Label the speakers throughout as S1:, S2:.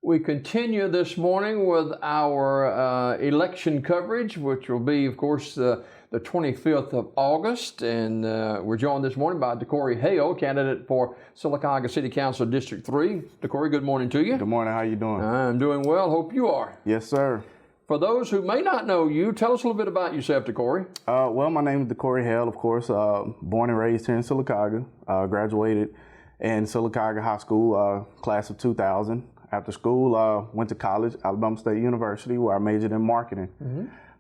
S1: We continue this morning with our election coverage, which will be, of course, the 25th of August. And we're joined this morning by DeCorey Hale, candidate for Sylacauga City Council District 3. DeCorey, good morning to you.
S2: Good morning. How you doing?
S1: I'm doing well. Hope you are.
S2: Yes, sir.
S1: For those who may not know you, tell us a little bit about yourself, DeCorey.
S2: Well, my name is DeCorey Hale, of course. Born and raised here in Sylacauga. Graduated in Sylacauga High School, class of 2000. After school, went to college, Alabama State University, where I majored in marketing.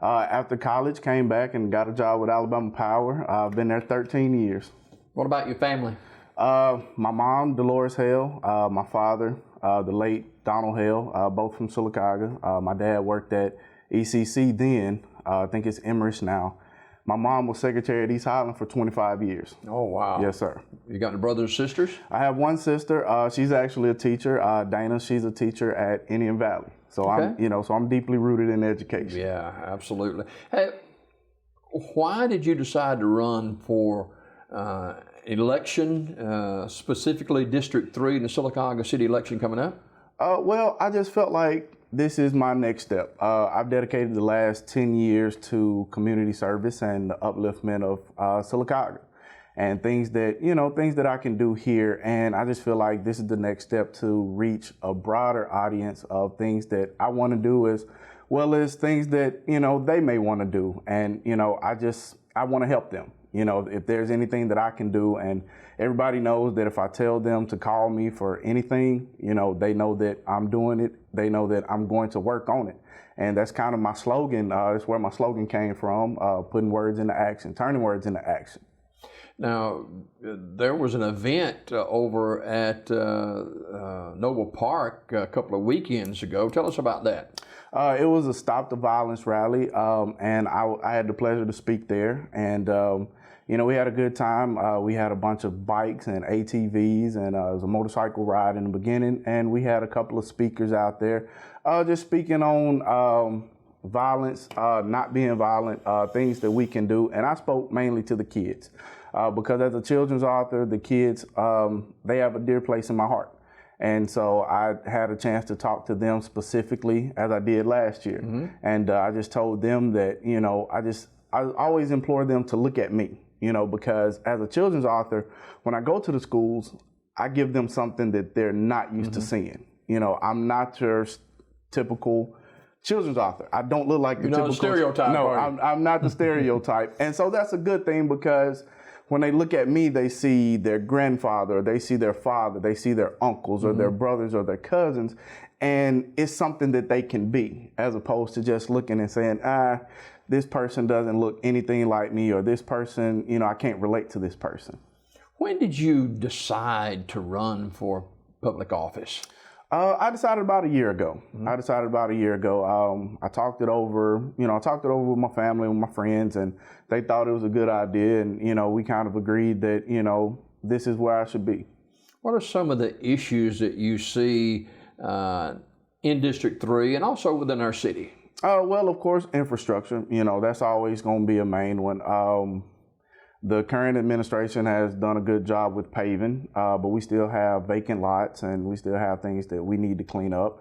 S2: After college, came back and got a job with Alabama Power. I've been there 13 years.
S1: What about your family?
S2: My mom, Dolores Hale, my father, the late Donald Hale, both from Sylacauga. My dad worked at ECC then, I think it's Emmerich now. My mom was secretary at East Highland for 25 years.
S1: Oh, wow.
S2: Yes, sir.
S1: You got any brothers and sisters?
S2: I have one sister. She's actually a teacher. Dana, she's a teacher at Indian Valley. So
S1: Okay.
S2: I'm deeply rooted in education.
S1: Yeah, absolutely. Hey, why did you decide to run for election, specifically District 3 in the Sylacauga City election coming up?
S2: Well, I just felt like this is my next step. I've dedicated the last 10 years to community service and the upliftment of Sylacauga and things that I can do here. And I just feel like this is the next step to reach a broader audience of things that I want to do as well as things that, they may want to do. And, I want to help them. If there's anything that I can do, and everybody knows that if I tell them to call me for anything, they know that I'm doing it. They know that I'm going to work on it. And that's kind of my slogan. That's where my slogan came from, putting words into action, turning words into action.
S1: Now, there was an event over at Noble Park a couple of weekends ago. Tell us about that.
S2: It was a Stop the Violence rally, and I had the pleasure to speak there. And, we had a good time. We had a bunch of bikes and ATVs, and it was a motorcycle ride in the beginning. And we had a couple of speakers out there just speaking on violence, not being violent, things that we can do. And I spoke mainly to the kids because as a children's author, the kids, they have a dear place in my heart. And so I had a chance to talk to them specifically as I did last year. And I just told them that, I always implore them to look at me, because as a children's author, when I go to the schools, I give them something that they're not used to seeing. I'm not your typical children's author. I don't look like the typical
S1: stereotype.
S2: No, I'm not the stereotype. And so that's a good thing because when they look at me, they see their grandfather, they see their father, they see their uncles or their brothers or their cousins, and it's something that they can be, as opposed to just looking and saying, this person doesn't look anything like me, or this person, I can't relate to this person.
S1: When did you decide to run for public office?
S2: I decided about a year ago. I talked it over, with my family, with my friends, and they thought it was a good idea. And, we kind of agreed that, this is where I should be.
S1: What are some of the issues that you see in District 3 and also within our city?
S2: Well, of course, infrastructure, that's always going to be a main one. The current administration has done a good job with paving, but we still have vacant lots and we still have things that we need to clean up.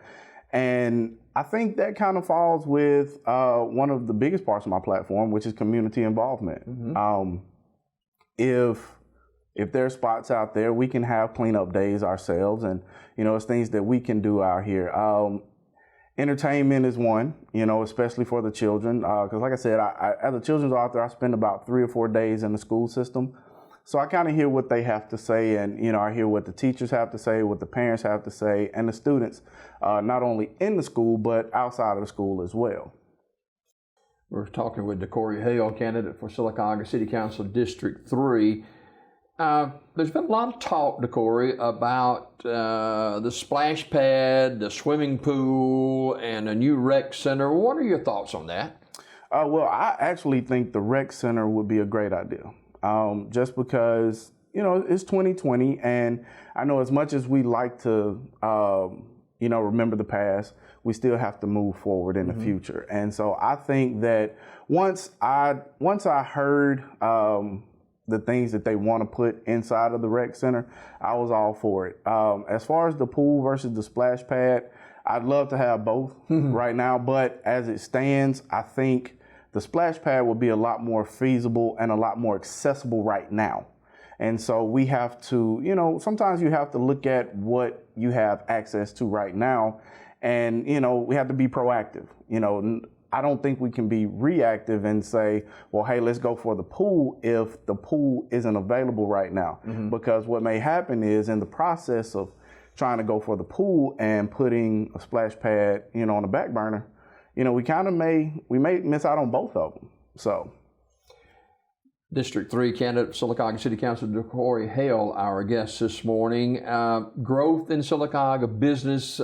S2: And I think that kind of falls with one of the biggest parts of my platform, which is community involvement. If there are spots out there, we can have cleanup days ourselves, and it's things that we can do out here. Entertainment is one, especially for the children. Because like I said, I, as a children's author, I spend about 3 or 4 days in the school system. So I kind of hear what they have to say, and I hear what the teachers have to say, what the parents have to say, and the students, not only in the school, but outside of the school as well.
S1: We're talking with DeCorey Hale, candidate for Sylacauga City Council District 3. There's been a lot of talk, DeCorey, about the splash pad, the swimming pool, and a new rec center. What are your thoughts on that?
S2: Well, I actually think the rec center would be a great idea. Just because, it's 2020, and I know as much as we like to, remember the past, we still have to move forward in the future. And so I think that once I heard the things that they want to put inside of the rec center, I was all for it. As far as the pool versus the splash pad, I'd love to have both right now, but as it stands, I think the splash pad will be a lot more feasible and a lot more accessible right now. And so we have to, sometimes you have to look at what you have access to right now, and, we have to be proactive. I don't think we can be reactive and say, well, hey, let's go for the pool if the pool isn't available right now. Because what may happen is in the process of trying to go for the pool and putting a splash pad, on the back burner, we may miss out on both of them. So.
S1: District 3 candidate for Sylacauga City Council, DeCorey Hale, our guest this morning. Growth in Sylacauga, business,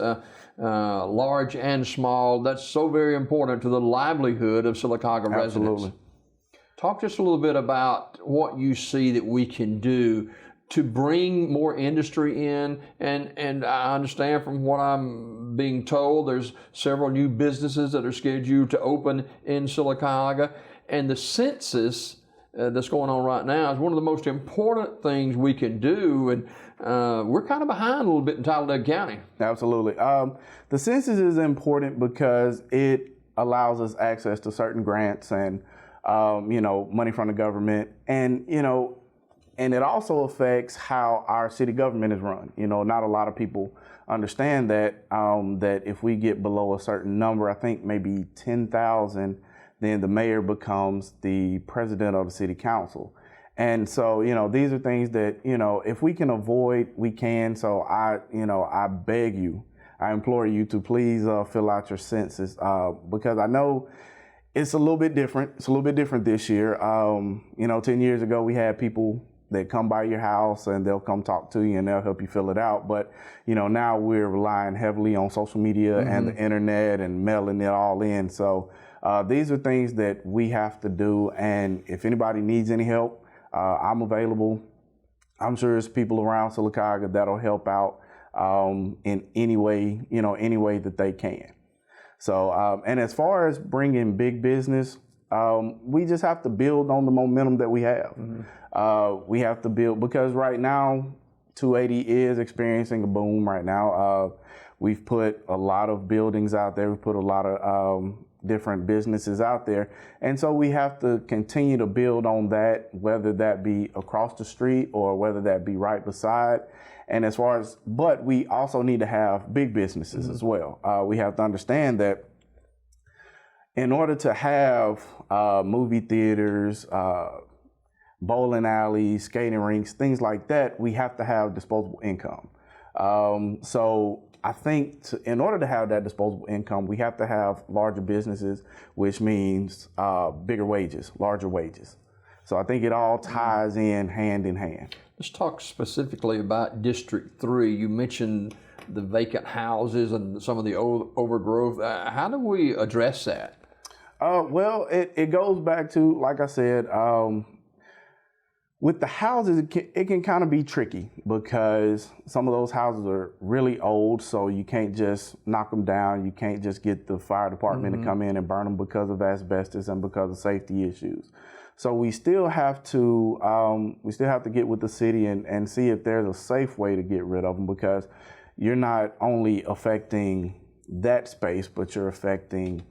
S1: large and small, that's so very important to the livelihood of Sylacauga residents. Talk just a little bit about what you see that we can do to bring more industry in, and I understand from what I'm being told, there's several new businesses that are scheduled to open in Sylacauga, and the census that's going on right now is one of the most important things we can do, and we're kind of behind a little bit in Talladega County.
S2: Absolutely. The census is important because it allows us access to certain grants and, money from the government, and it also affects how our city government is run. Not a lot of people understand that, that if we get below a certain number, I think maybe 10,000, then the mayor becomes the president of the city council. And so, these are things that, if we can avoid, we can. So I beg you, I implore you to please fill out your census, because I know it's a little bit different. It's a little bit different this year. 10 years ago, we had people that come by your house and they'll come talk to you and they'll help you fill it out. But, now we're relying heavily on social media and the internet and mailing it all in. So these are things that we have to do. And if anybody needs any help, I'm available. I'm sure there's people around Sylacauga that'll help out in any way, any way that they can. So, and as far as bringing big business, we just have to build on the momentum that we have. We have to build, because right now, 280 is experiencing a boom right now. We've put a lot of buildings out there. We've put a lot of different businesses out there. And so we have to continue to build on that, whether that be across the street or whether that be right beside. And but we also need to have big businesses as well. We have to understand that in order to have movie theaters, bowling alleys, skating rinks, things like that, we have to have disposable income. So I think in order to have that disposable income, we have to have larger businesses, which means bigger wages, larger wages. So I think it all ties in hand.
S1: Let's talk specifically about District 3. You mentioned the vacant houses and some of the overgrowth. How do we address that?
S2: Well, it goes back to, like I said, with the houses, it can kind of be tricky because some of those houses are really old, so you can't just knock them down. You can't just get the fire department to come in and burn them because of asbestos and because of safety issues. So we still have to get with the city and see if there's a safe way to get rid of them, because you're not only affecting that space, but you're affecting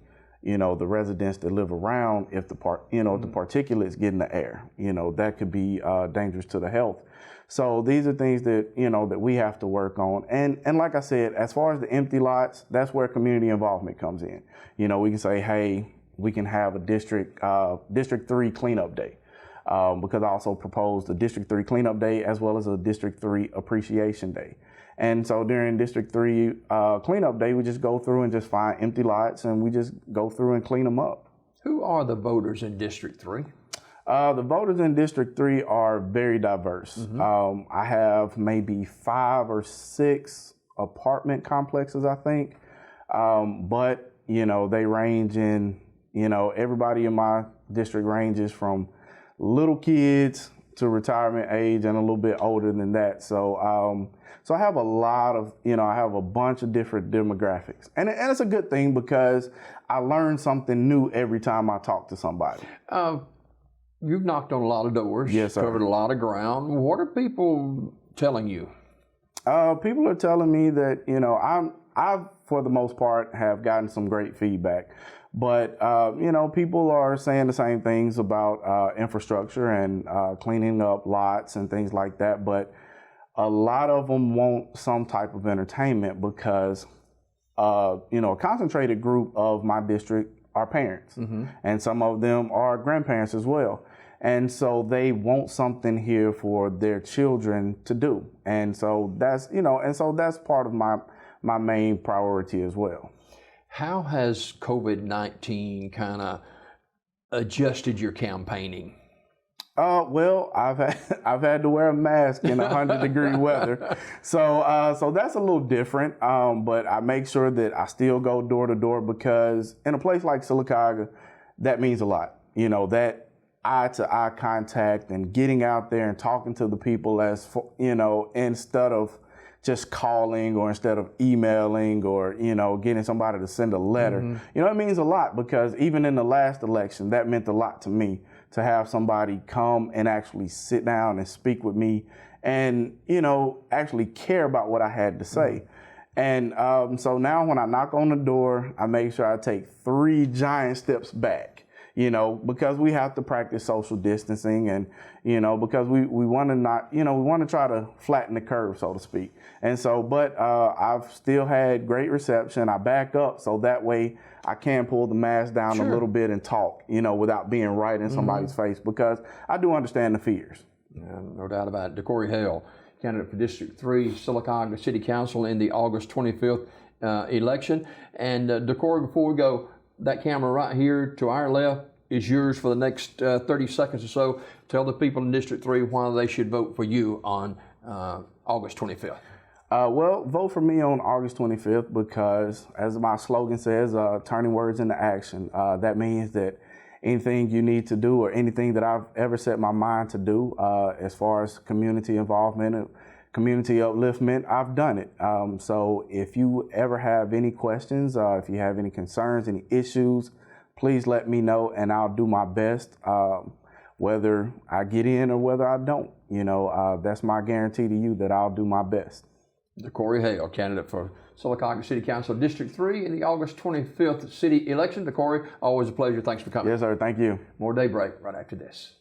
S2: the residents that live around. If the the particulates get in the air, that could be dangerous to the health. So these are things that, that we have to work on. And like I said, as far as the empty lots, that's where community involvement comes in. We can say, hey, we can have a District 3 cleanup day, because I also proposed a District 3 cleanup day as well as a District 3 appreciation day. And so during District 3 cleanup day, we just go through and just find empty lots and we just go through and clean them up.
S1: Who are the voters in District 3?
S2: The voters in District 3 are very diverse. I have maybe 5 or 6 apartment complexes, I think. But, they range in, everybody in my district ranges from little kids to retirement age and a little bit older than that. So, so I have a lot of, I have a bunch of different demographics. And it's a good thing because I learn something new every time I talk to somebody.
S1: You've knocked on a lot of doors.
S2: Yes, sir.
S1: Covered a lot of ground. What are people telling you?
S2: People are telling me that, I've, for the most part, have gotten some great feedback. But, you know, people are saying the same things about infrastructure and cleaning up lots and things like that. But a lot of them want some type of entertainment because, you know, a concentrated group of my district are parents. And some of them are grandparents as well. And so they want something here for their children to do. And so that's, you know, and so that's part of my main priority as well.
S1: How has COVID-19 kind of adjusted your campaigning?
S2: Well, I've had to wear a mask in 100-degree weather, so that's a little different. But I make sure that I still go door to door because in a place like Sylacauga, that means a lot. You know, that eye-to-eye contact and getting out there and talking to the people, as you know, instead of just calling or instead of emailing or, you know, getting somebody to send a letter. You know, it means a lot because even in the last election, that meant a lot to me to have somebody come and actually sit down and speak with me and, you know, actually care about what I had to say. And so now when I knock on the door, I make sure I take 3 giant steps back. You know, because we have to practice social distancing and, you know, because we want to not, you know, we want to try to flatten the curve, so to speak. And so, but I've still had great reception. I back up so that way I can pull the mask down a little bit and talk, you know, without being right in somebody's face because I do understand the fears.
S1: Yeah, no doubt about it. DeCorey Hale, candidate for District 3, Sylacauga City Council in the August 25th election. And DeCorey, before we go, that camera right here to our left is yours for the next 30 seconds or so. Tell the people in District 3 why they should vote for you on August 25th.
S2: Well, vote for me on August 25th because, as my slogan says, turning words into action. That means that anything you need to do or anything that I've ever set my mind to do as far as community involvement and community upliftment, I've done it. So if you ever have any questions, if you have any concerns, any issues, please let me know and I'll do my best, whether I get in or whether I don't. You know, that's my guarantee to you that I'll do my best.
S1: DeCorey Hale, candidate for Sylacauga City Council District 3 in the August 25th city election. DeCorey, always a pleasure. Thanks for coming.
S2: Yes, sir. Thank you.
S1: More Daybreak right after this.